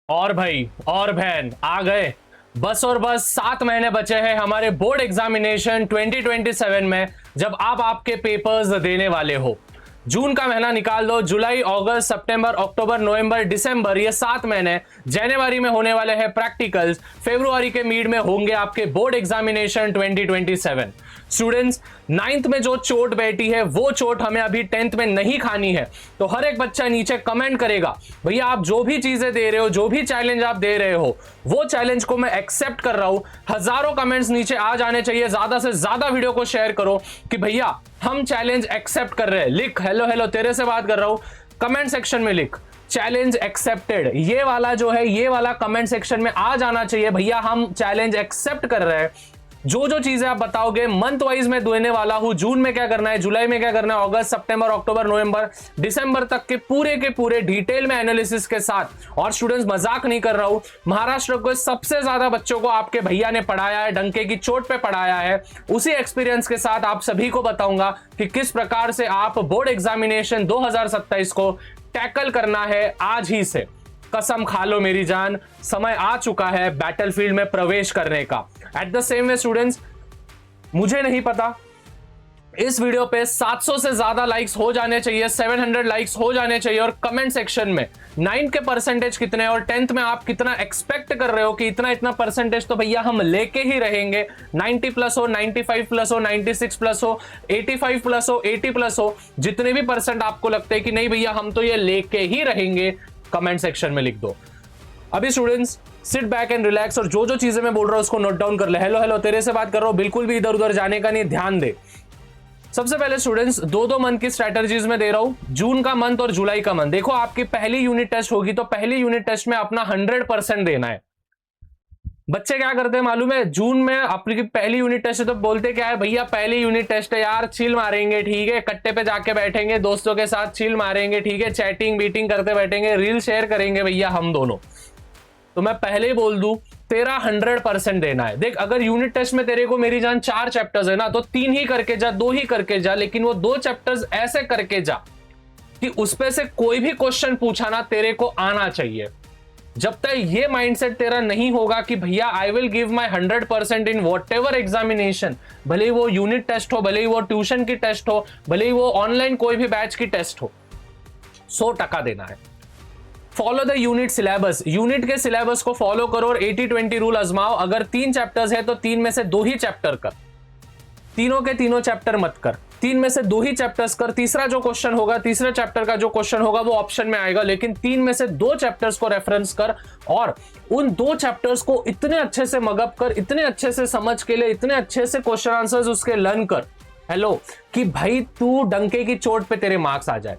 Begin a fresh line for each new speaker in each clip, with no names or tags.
और भाई और बहन आ गए। बस और बस 7 महीने बचे हैं हमारे बोर्ड एग्जामिनेशन 2027 में, जब आप आपके पेपर्स देने वाले हो। जून का महीना निकाल दो, जुलाई, अगस्त, सितंबर, अक्टूबर, नवंबर, दिसंबर, ये 7 महीने। जनवरी में होने वाले हैं प्रैक्टिकल्स, फरवरी के मिड में होंगे आपके बोर्ड एग्जामिनेशन 2027। स्टूडेंट्स, 9th में जो चोट बैठी है वो चोट हमें अभी 10th में नहीं खानी है। तो हर एक बच्चा नीचे कमेंट करेगा, भैया आप जो भी चीजें दे रहे हो, जो भी चैलेंज आप दे रहे हो, वो चैलेंज को मैं एक्सेप्ट कर रहा हूं। हजारों कमेंट्स नीचे आ जाने चाहिए, ज्यादा से ज्यादा वीडियो को शेयर करो कि भैया हम चैलेंज एक्सेप्ट कर रहे हैं। लिख, हेलो हेलो तेरे से बात कर रहा हूं, कमेंट सेक्शन में लिख चैलेंज एक्सेप्टेड। ये वाला जो है, ये वाला कमेंट सेक्शन में आ जाना चाहिए, भैया हम चैलेंज एक्सेप्ट कर रहे हैं। जो जो चीजें आप बताओगे मंथ वाइज में देने वाला हूं। जून में क्या करना है, जुलाई में क्या करना है, अगस्त, सितंबर, अक्टूबर, नवंबर, दिसंबर तक के पूरे डिटेल में एनालिसिस के साथ। और स्टूडेंट्स, मजाक नहीं कर रहा हूं, महाराष्ट्र को सबसे ज्यादा बच्चों को आपके भैया ने पढ़ाया है, डंके की चोट पे पढ़ाया है। उसी एक्सपीरियंस के साथ आप सभी को बताऊंगा कि किस प्रकार से आप बोर्ड एग्जामिनेशन 2027 को टैकल करना है आज ही से। कसम खा लो मेरी जान, समय आ चुका है बैटलफील्ड में प्रवेश करने का। At the same way students, मुझे नहीं पता, इस वीडियो पे 700 से ज्यादा लाइक्स हो जाने चाहिए, 700 लाइक्स हो जाने चाहिए। और कमेंट सेक्शन में 9 के परसेंटेज कितने और 10th में आप कितना एक्सपेक्ट कर रहे हो कि इतना इतना परसेंटेज तो भैया हम लेके ही रहेंगे। 90 प्लस हो, 95 प्लस हो, 96 प्लस हो, 85 प्लस हो, 80 प्लस हो, जितने भी परसेंट आपको लगते हैं कि नहीं भैया हम तो ये लेके ही रहेंगे, कमेंट सेक्शन में लिख दो। अभी students sit back and relax, और जो जो चीजें मैं बोल रहा हूं उसको नोट डाउन कर ले। हेलो हेलो तेरे से बात कर रहा हूं, बिल्कुल भी इधर उधर जाने का नहीं, ध्यान दे। सबसे पहले स्टूडेंट्स, दो मंथ की स्ट्रेटजीज में दे रहा हूं, जून का मंथ और जुलाई का मंथ। देखो आपकी पहली यूनिट टेस्ट होगी, तो पहली यूनिट टेस्ट में अपना 100% देना है। बच्चे क्या करते हैं मालूम है, जून में अपनी पहली यूनिट टेस्ट है तो बोलते क्या है, भैया पहली यूनिट टेस्ट है यार, चिल मारेंगे, ठीक है, कट्टे पे जाके बैठेंगे दोस्तों के साथ, चिल मारेंगे, ठीक है, चैटिंग बीटिंग करते बैठेंगे, रील शेयर करेंगे भैया हम दोनों। तो मैं पहले ही बोल दूं, तेरा 100% देना है। देख, अगर यूनिट टेस्ट में तेरे को मेरी जान 4 चैप्टर्स है ना, तो 3 ही करके जा, 2 ही करके जा, लेकिन वो 2 चैप्टर्स ऐसे करके जा कि उसपे से कोई भी क्वेश्चन पूछा ना तेरे को आना चाहिए। जब तक ये माइंडसेट तेरा नहीं होगा कि भैया I will give my 100% in what ever examination, भले ही वो यूनिट टेस्ट हो, भले ही वो ट्यूशन की टेस्ट हो, भले ही वो ऑनलाइन कोई भी बैच की टेस्ट हो, 100% देना है। Follow the unit syllabus, unit के सिलेबस को फॉलो करो और 80-20 रूल आजमाओ। अगर 3 चैप्टर्स है तो 3 में से 2 ही चैप्टर कर, तीनों के तीनों चैप्टर मत कर, 3 में से 2 ही चैप्टर्स कर। तीसरा जो क्वेश्चन होगा, तीसरे चैप्टर का जो क्वेश्चन होगा वो ऑप्शन में आएगा, लेकिन 3 में से 2 चैप्टर्स को रेफरेंस कर और उन 2 चैप्टर्स को इतने अच्छे से मगअप कर, इतने अच्छे से समझ के लिए, इतने अच्छे से क्वेश्चन आंसर्स उसके लर्न कर, हेलो, कि भाई तू डंके की चोट पे तेरे मार्क्स आ जाए।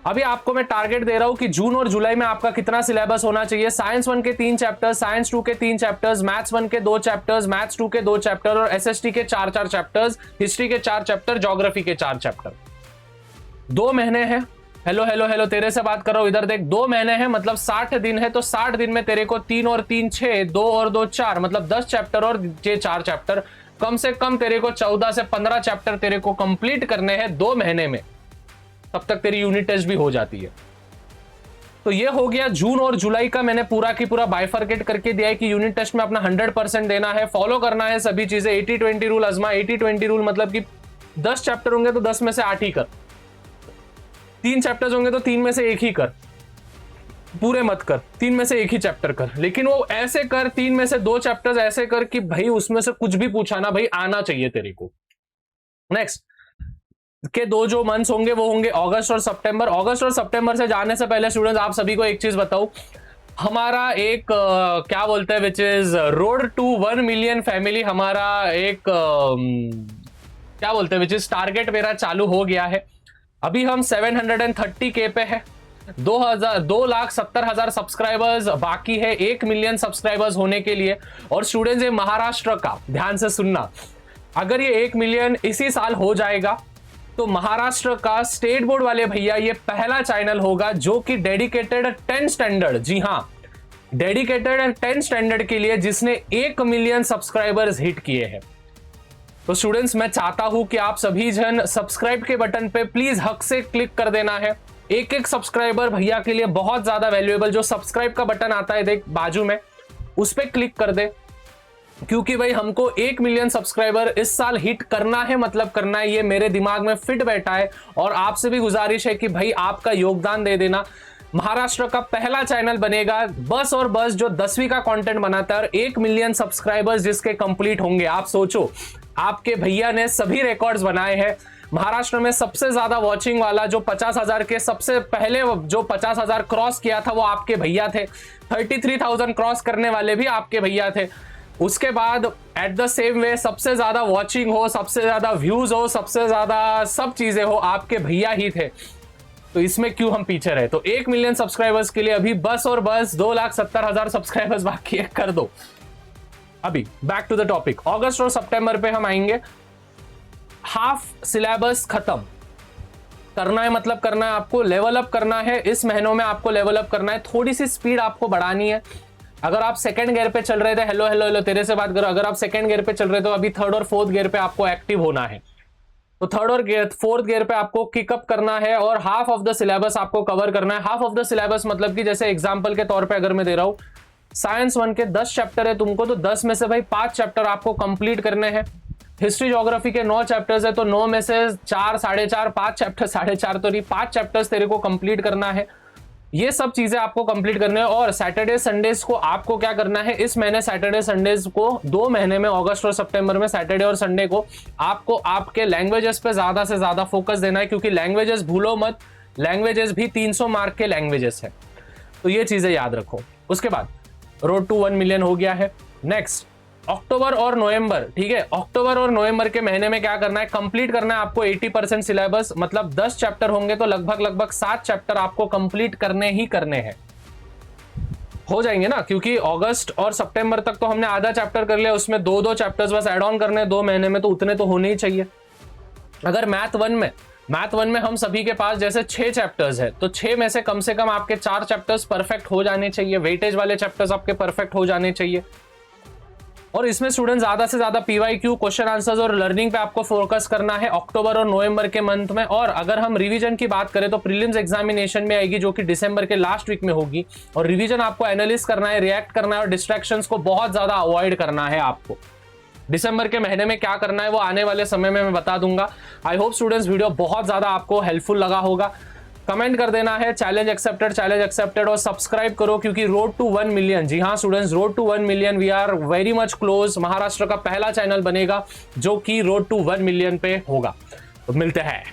अभी आपको मैं टारगेट दे रहा हूं कि जून और जुलाई में आपका कितना सिलेबस होना चाहिए। साइंस 1 के 3 चैप्टर्स, साइंस 2 के 3 चैप्टर्स, मैथ्स 1 के 2 चैप्टर्स, मैथ्स 2 के 2 चैप्टर और एसएसटी के 4 चैप्टर्स, हिस्ट्री के 4 चैप्टर, ज्योग्राफी के 4 चैप्टर। 2 महीने हैं। हेलो हेलो हेलो तेरे से बात कर रहा हूं, इधर देख, 2 महीने हैं मतलब 60 दिन है, तो 60 दिन में तेरे को 3 और 3 6, 2 और 2 4, मतलब 10 चैप्टर और ये 4 चैप्टर, कम से कम तेरे को 14 से 15 चैप्टर तेरे को कंप्लीट करने हैं 2 महीने में, तब तक तेरी यूनिट टेस्ट भी हो जाती है। तो ये हो गया जून और जुलाई का, मैंने पूरा की पूरा बाइफरकेट करके दिया है कि यूनिट टेस्ट में अपना 100% देना है, फॉलो करना है सभी चीजें। 80-20 रूल आजमा। 80-20 रूल मतलब कि 10 चैप्टर होंगे तो 10 में से 8 ही कर, 3 चैप्टर्स होंगे तो 3 में से 1 ही कर, पूरे मत कर, 3 में से 1 ही चैप्टर कर, लेकिन वो ऐसे कर, 3 में से 2 चैप्टर्स ऐसे कर कि भाई उसमें से कुछ भी पूछा ना भाई आना चाहिए तेरे को। नेक्स्ट के 2 जो मंथ्स होंगे वो होंगे अगस्त और सितंबर। अगस्त और सितंबर से जाने से पहले स्टूडेंट्स आप सभी को एक चीज बताऊं, हमारा एक क्या बोलते हैं, which is road to 1 million family, हमारा एक क्या बोलते हैं, विच इज टारगेट मेरा चालू हो गया है। अभी हम 730K पे है, 2,70,000 सब्सक्राइबर्स बाकी है 1 मिलियन सब्सक्राइबर्स होने के लिए। और स्टूडेंट्स ये महाराष्ट्र का, ध्यान से सुनना, अगर ये 1 मिलियन इसी साल हो जाएगा तो महाराष्ट्र का स्टेट बोर्ड वाले भैया ये पहला चैनल होगा जो कि डेडिकेटेड 10 स्टैंडर्ड, जी हां, डेडिकेटेड 10 स्टैंडर्ड के लिए, जिसने 1 मिलियन सब्सक्राइबर्स हिट किए हैं। तो स्टूडेंट्स मैं चाहता हूं कि आप सभी जन सब्सक्राइब के बटन पे प्लीज हक से क्लिक कर देना है, एक एक सब्सक्राइबर भैया के लिए बहुत ज्यादा वैल्यूएबल। जो सब्सक्राइब का बटन आता है देख बाजू में, उस पर क्लिक कर दे, क्योंकि भाई हमको 1 मिलियन सब्सक्राइबर इस साल हिट करना है, मतलब करना है, ये मेरे दिमाग में फिट बैठा है। और आपसे भी गुजारिश है कि भाई आपका योगदान दे देना। महाराष्ट्र का पहला चैनल बनेगा बस और बस जो 10वीं का कंटेंट बनाता है, और 1 मिलियन सब्सक्राइबर्स जिसके कंप्लीट होंगे। आप सोचो, आपके भैया ने सभी रिकॉर्ड्स बनाए हैं। महाराष्ट्र में सबसे ज्यादा वॉचिंग वाला जो 50,000 के सबसे पहले जो 50,000 क्रॉस किया था वो आपके भैया थे। 33,000 क्रॉस करने वाले भी आपके भैया थे। उसके बाद एट द सेम वे सबसे ज्यादा वॉचिंग हो, सबसे ज्यादा व्यूज हो, सबसे ज्यादा सब चीजें हो, आपके भैया ही थे। तो इसमें क्यों हम पीछे रहे। तो 1 मिलियन सब्सक्राइबर्स के लिए अभी बस और बस 2,70,000 सब्सक्राइबर्स बाकी है, कर दो। अभी बैक टू द टॉपिक, अगस्त और सितंबर पे हम आएंगे। हाफ सिलेबस खत्म करना है, मतलब करना है आपको, लेवल अप करना है। इस महीनों में आपको लेवल अप करना है, थोड़ी सी स्पीड आपको बढ़ानी है। अगर आप सेकंड गियर पे चल रहे थे, हेलो हेलो हेलो तेरे से बात करो, अगर आप सेकंड गियर पे चल रहे थे तो अभी थर्ड और फोर्थ गियर पे आपको एक्टिव होना है। तो थर्ड और फोर्थ गियर पे आपको किकअप करना है और हाफ ऑफ द सिलेबस आपको कवर करना है। हाफ ऑफ द सिलेबस मतलब कि जैसे एग्जांपल के तौर पे अगर मैं दे रहा हूं, साइंस 1 के 10 चैप्टर है तुमको, तो 10 में से भाई 5 चैप्टर आपको कंप्लीट करने हैं। हिस्ट्री ज्योग्राफी के 9 चैप्टर्स है, तो 9 में से 4, 4.5, 5 चैप्टर, 4.5 तो नहीं, 5 चैप्टर्स तेरे को कंप्लीट करना है। ये सब चीजें आपको कंप्लीट करने हैं। और सैटरडे संडेज को आपको क्या करना है, इस महीने सैटरडे संडेज को 2 महीने में, अगस्त और सितंबर में सैटरडे और संडे को आपको आपके लैंग्वेजेस पे ज्यादा से ज्यादा फोकस देना है, क्योंकि लैंग्वेजेस भूलो मत, लैंग्वेजेस भी 300 मार्क के लैंग्वेजेस है। तो ये चीजें याद रखो। उसके बाद रोड टू 1 मिलियन हो गया है। नेक्स्ट अक्टूबर और नवंबर, ठीक है, अक्टूबर और नवंबर के महीने में क्या करना है, कंप्लीट करना है आपको 80% सिलेबस, मतलब 10 चैप्टर होंगे तो लगभग 7 चैप्टर आपको कंप्लीट करने ही करने हैं। हो जाएंगे ना, क्योंकि अगस्त और सितंबर तक तो हमने आधा चैप्टर कर लिया, उसमें 2-2 चैप्टर्स बस ऐड ऑन करने 2 महीने में, तो उतने तो होने ही चाहिए। अगर मैथ वन में हम सभी के पास जैसे 6 चैप्टर्स है, तो 6 में से कम आपके 4 चैप्टर्स परफेक्ट हो जाने चाहिए, वेटेज वाले चैप्टर्स आपके परफेक्ट हो जाने चाहिए। और इसमें स्टूडेंट ज्यादा से ज्यादा पीवाईक्यू, क्वेश्चन आंसर्स और लर्निंग पे आपको फोकस करना है अक्टूबर और नवंबर के मंथ में। और अगर हम रिवीजन की बात करें तो प्रीलिम्स एग्जामिनेशन में आएगी, जो कि दिसंबर के लास्ट वीक में होगी। और रिवीजन आपको एनालिसिस करना है, रिएक्ट करना है, और डिस्ट्रैक्शंस को बहुत ज्यादा अवॉइड करना है आपको। दिसंबर के महीने में क्या करना है वो आने वाले समय में मैं बता दूंगा। आई होप स्टूडेंट्स वीडियो बहुत ज्यादा आपको हेल्पफुल लगा होगा। कमेंट कर देना है चैलेंज एक्सेप्टेड, और सब्सक्राइब करो, क्योंकि रोड टू 1 मिलियन, जी हाँ students, road to 1 million, we are very much close. Maharashtra का पहला चैनल बनेगा जो कि रोड टू 1 मिलियन पे होगा। तो मिलते हैं।